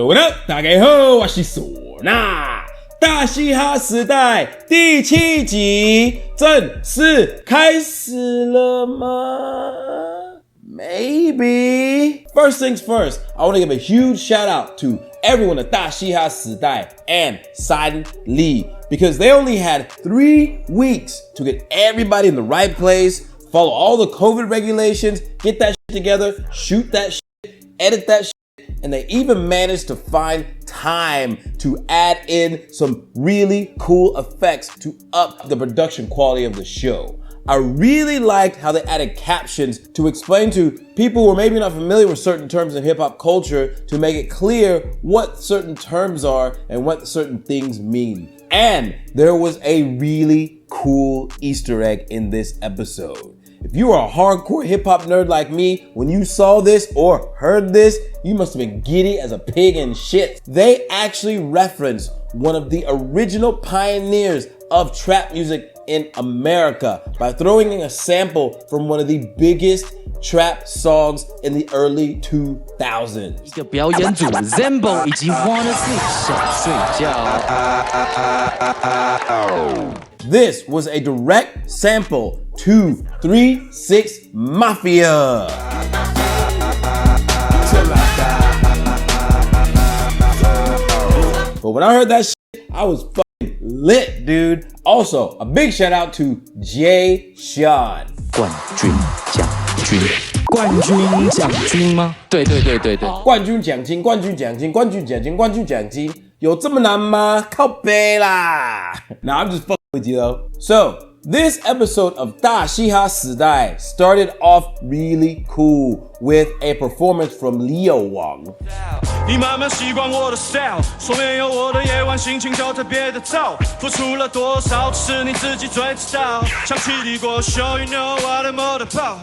我的，大家好，我是唢呐。大嘻哈时代第7集正式开始了吗？ Maybe. First things first, I want to give a huge shout out to everyone at 大嘻哈时代 and San Lee because they only had 3 weeks to get everybody in the right place, follow all the COVID regulations, get that shit together, shoot that shit, edit that shit, and they even managed to find time to add in some really cool effects to up the production quality of the show. I really liked how they added captions to explain to people who are maybe not familiar with certain terms in hip-hop culture to make it clear what certain terms are and what certain things mean. And there was a really cool Easter egg in this episode. If you are a hardcore hip-hop nerd like me, when you saw this or heard this, you must have been giddy as a pig in shit. They actually referenced one of the original pioneers of trap music in America by throwing in a sample from one of the biggest trap songs in the early 2000s. 一个表演组 Zambo 以及 Wanna Sleep 想睡觉。This was a direct sample to 3-6 Mafia. But when I heard that shit, I was fucking lit, dude. Also, a big shout out to Jay Sean. 冠军奖金吗？对。冠军奖金，有这么难吗？靠北啦！ Nah, I'm just fucking with you though. So, this episode of 大嘻哈时代 started off really cool with a performance from Leo Wang. 你慢慢习惯我的 style， 说没有我的夜晚心情就特别的燥，付出了多少只是你自己最知道，想起你过 show you know what I'm all about.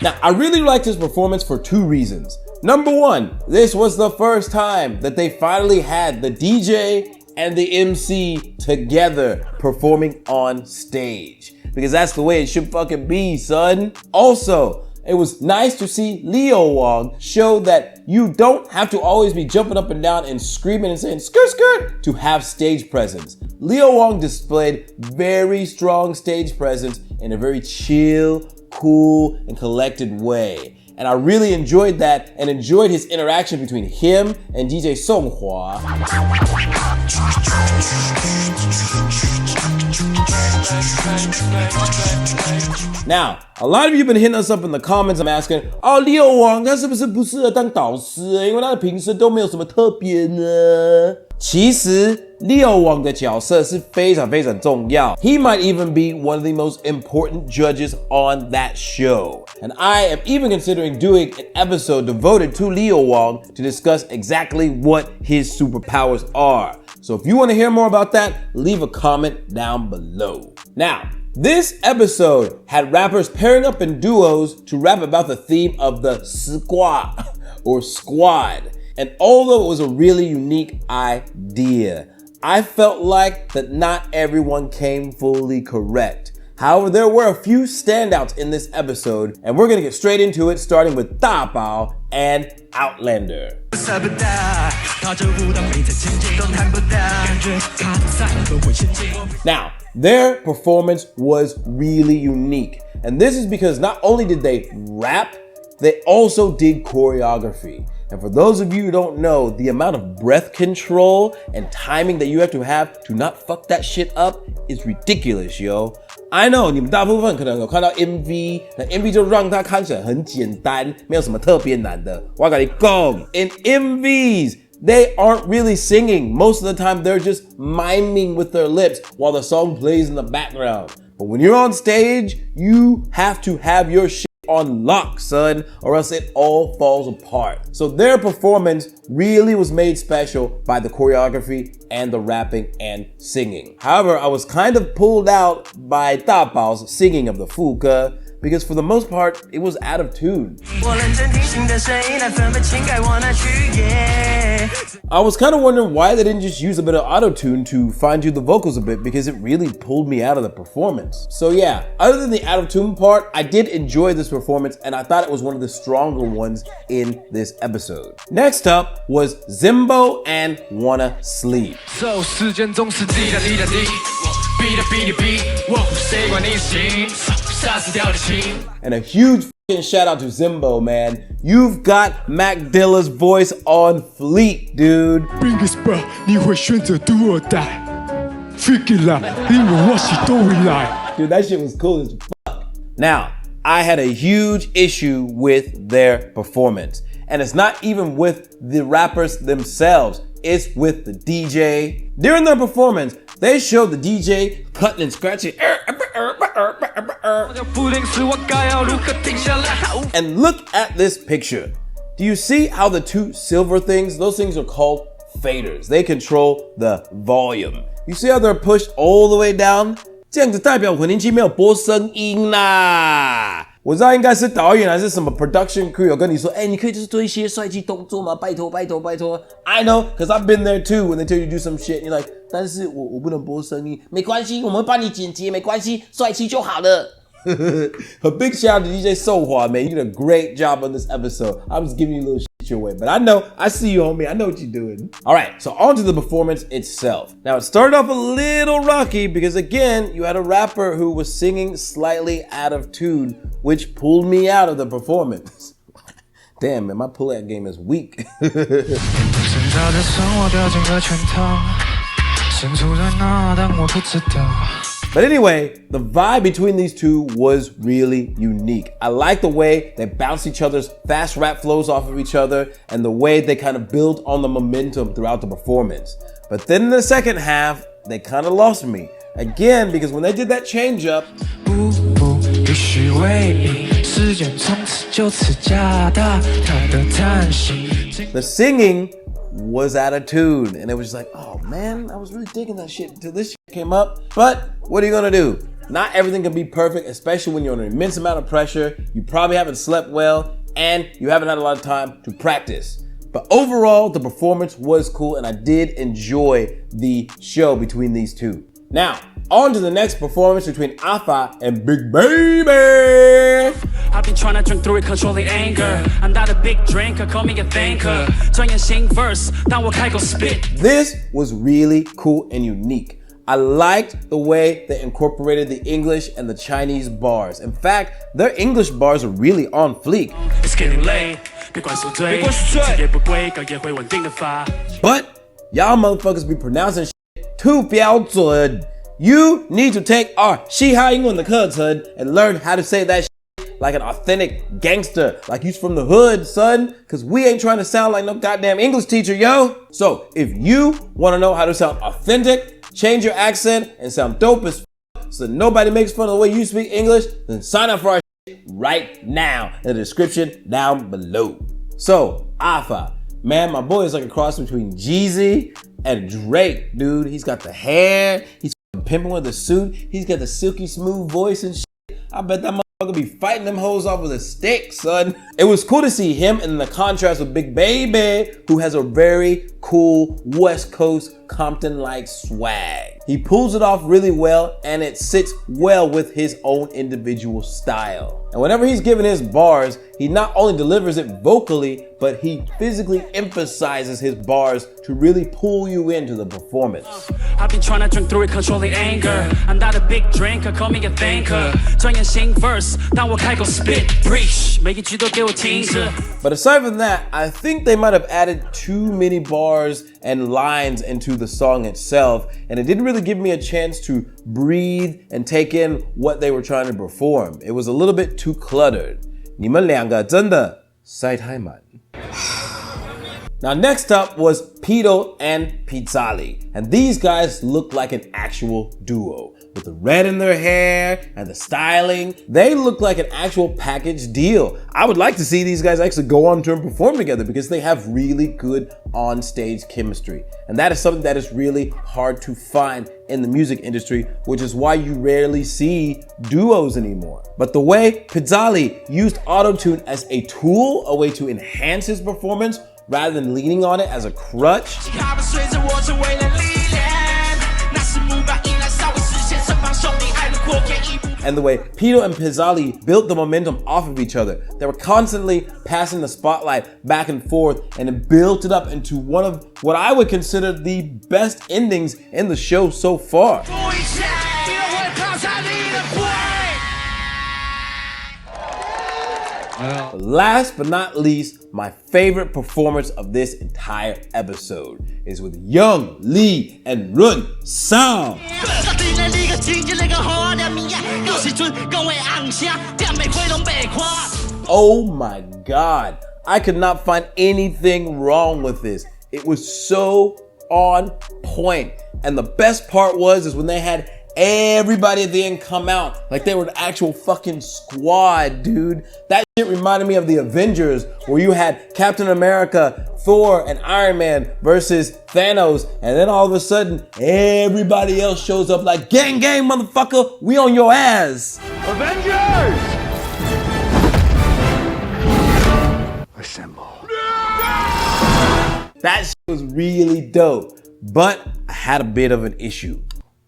Now, I really liked his performance for 2 reasons. Number 1, this was the first time that they finally had the DJ and the MC together performing on stage. Because that's the way it should fucking be, son. Also, it was nice to see Leo Wang show that you don't have to always be jumping up and down and screaming and saying skirt skirt to have stage presence. Leo Wang displayed very strong stage presence in a very chill, cool, and collected way. And I really enjoyed that and enjoyed his interaction between him and DJ Songhua. Now, a lot of you have been hitting us up in the comments. I'm asking, oh, Leo Wang, 他是不是不适合当导师？因为他的评审都没有什么特别呢。其实 Leo Wang 的角色是非常非常重要。He might even be one of the most important judges on that show. And I am even considering doing an episode devoted to Leo Wang to discuss exactly what his superpowers are. So if you want to hear more about that, leave a comment down below. Now, this episode had rappers pairing up in duos to rap about the theme of the squad or squad. And although it was a really unique idea, I felt like that not everyone came fully correct. However, there were a few standouts in this episode, and we're gonna get straight into it, starting with Da Bao and Outlander. Now, their performance was really unique. And this is because not only did they rap, they also did choreography. And for those of you who don't know, the amount of breath control and timing that you have to not fuck that shit up is ridiculous, yo. I know 你们大部分可能有看到 MV， 那 MV 就让它看起来很简单，没有什么特别难的。我跟你讲 in MVs, they aren't really singing. Most of the time, they're just miming with their lips while the song plays in the background. But when you're on stage, you have to have your shit on lock, son, or else it all falls apart. So their performance really was made special by the choreography and the rapping and singing. However, I was kind of pulled out by Da Bao's singing of the 副歌 because for the most part, it was out of tune. I was kind of wondering why they didn't just use a bit of auto-tune to fine-tune the vocals a bit, because it really pulled me out of the performance. So yeah, other than the auto-tune part, I did enjoy this performance and I thought it was one of the stronger ones in this episode. Next up was Zimbo and Wanna Sleep. So 时间总是滴答滴答滴，哔哩哔哩哔，谁管你心，杀死掉的心。 And a huge shout out to Zimbo, man. You've got Mac Dilla's voice on fleek, dude. Biggest bro， 你会选择 do or die。Freaky 啦，因为我是都会来。 Dude, that shit was cool as fuck. Now, I had a huge issue with their performance. And it's not even with the rappers themselves. It's with the DJ. During their performance, they showed the DJ cutting and scratching. And look at this picture. Do you see how the two silver things, those things are called faders. They control the volume. You see how they're pushed all the way down? 这样子代表混音器没有播声音啦。我知道应该是导演还是什么 production crew 有跟你说，你可以就是做一些帅气动作吗？拜托拜托拜托。I know, cause I've been there too. When they tell you to do some shit, you're like, 但是我不能播声音，没关系，我们会帮你剪辑，没关系，帅气就好了。A big shout out to DJ Sohwa, man. You did a great job on this episode. I was giving you a little shit your way, but I see you, homie. I know what you're doing. All right, so on to the performance itself. Now, it started off a little rocky because, again, you had a rapper who was singing slightly out of tune, which pulled me out of the performance. Damn, man, my pull-out game is weak. But anyway, the vibe between these two was really unique. I like the way they bounce each other's fast rap flows off of each other and the way they kind of build on the momentum throughout the performance. But then in the second half, they kind of lost me. Again, because when they did that change up, the singing was out of tune, and it was just like, oh man, I was really digging that shit until this shit came up. But what are you gonna do? Not everything can be perfect, especially when you're under an immense amount of pressure. You probably haven't slept well, and you haven't had a lot of time to practice. But overall, the performance was cool, and I did enjoy the show between these two. Now, on to the next performance between Afa and Big Baby. I've been trying to drink through it, controlling anger. I'm not a big drinker, call me a thinker. 专业新 verse, 当我开口 spit. This was really cool and unique. I liked the way they incorporated the English and the Chinese bars. In fact, their English bars are really on fleek. It's getting late, 别管宿醉，职业不归，高也会稳定的发。 But y'all motherfuckers be pronouncing shit too 标准. You need to take our 嘻哈英文的课程 and learn how to say that shit like an authentic gangster, like you's from the hood, son. Cause we ain't trying to sound like no goddamn English teacher, yo. So if you wanna know how to sound authentic, change your accent, and sound dope as f, so nobody makes fun of the way you speak English, then sign up for our shit right now in the description down below. So, Afa, man, my boy is like a cross between Jeezy and Drake, dude. He's got the hair, he's pimping with a suit, he's got the silky smooth voice and shit. I bet that motherfucker be fighting them hoes off with a stick, son. It was cool to see him in the contrast with Big Baby, who has a very cool West Coast Compton-like swag. He pulls it off really well, and it sits well with his own individual style. And whenever he's giving his bars, he not only delivers it vocally, but he physically emphasizes his bars to really pull you into the performance. I've been trying to drink through it, controlling anger. I'm not a big drinker, call me a thinker. 专业新 verse, 当我开口 spit, preach, 每一句都给我听着。 But aside from that, I think they might have added too many bars and lines into the song itself, and it didn't really give me a chance to breathe and take in what they were trying to perform. It was a little bit too cluttered. 你们两个真的塞太满。 Now next up was Pito and Pizzali, and these guys look like an actual duo. With the red in their hair and the styling, they look like an actual package deal. I would like to see these guys actually go on tour and perform together because they have really good on-stage chemistry. And that is something that is really hard to find in the music industry, which is why you rarely see duos anymore. But the way Pizzali used auto-tune as a tool, a way to enhance his performance, rather than leaning on it as a crutch. And the way Pito and Pizzali built the momentum off of each other. They were constantly passing the spotlight back and forth, and it built it up into one of what I would consider the best endings in the show so far. Last but not least, my favorite performance of this entire episode is with Young Lee and Run Sao. Oh my god, I could not find anything wrong with this. It was so on point. And the best part was when they had everybody at the end come out like they were the actual fucking squad, dude. That shit reminded me of the Avengers, where you had Captain America, Thor, and Iron Man versus Thanos, and then all of a sudden everybody else shows up like, gang gang motherfucker, we on your ass. Avengers! Assemble. That shit was really dope, but I had a bit of an issue.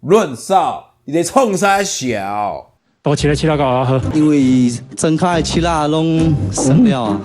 润少，你在冲啥小？把我起来搞喝。因为真开起来拢生了啊。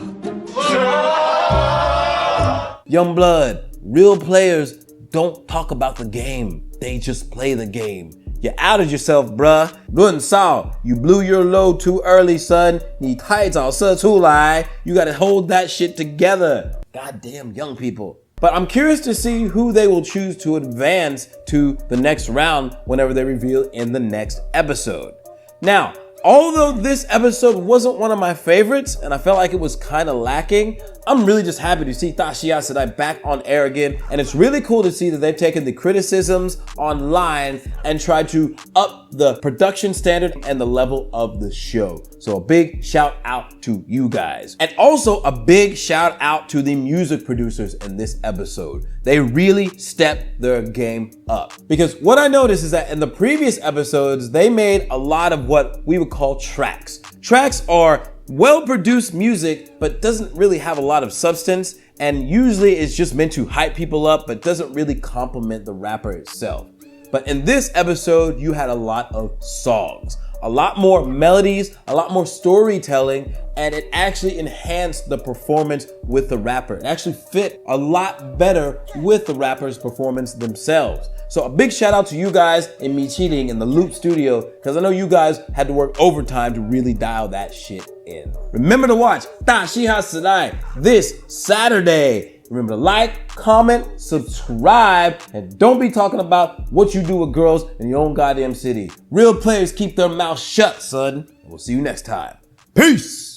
Young blood, real players don't talk about the game. They just play the game. You outed yourself, bruh. 润少, you blew your load too early, son. 你太早射出来. You gotta hold that shit together. Goddamn young people. But I'm curious to see who they will choose to advance to the next round whenever they reveal in the next episode. Now, although this episode wasn't one of my favorites and I felt like it was kind of lacking, I'm really just happy to see大嘻哈时代 back on air again, and it's really cool to see that they've taken the criticisms online and tried to up the production standard and the level of the show. So a big shout out to you guys. And also a big shout out to the music producers in this episode. They really stepped their game up. Because what I noticed is that in the previous episodes, they made a lot of what we would call tracks. Tracks are well-produced music, but doesn't really have a lot of substance, and usually it's just meant to hype people up, but doesn't really compliment the rapper itself. But in this episode, you had a lot of songs, a lot more melodies, a lot more storytelling, and it actually enhanced the performance with the rapper. It actually fit a lot better with the rapper's performance themselves. So a big shout out to you guys in Michiling in the Loop Studio, because I know you guys had to work overtime to really dial that shit in. Remember to watch 大嘻哈时代 this Saturday. Remember to like, comment, subscribe, and don't be talking about what you do with girls in your own goddamn city. Real players keep their mouths shut, son. We'll see you next time. Peace!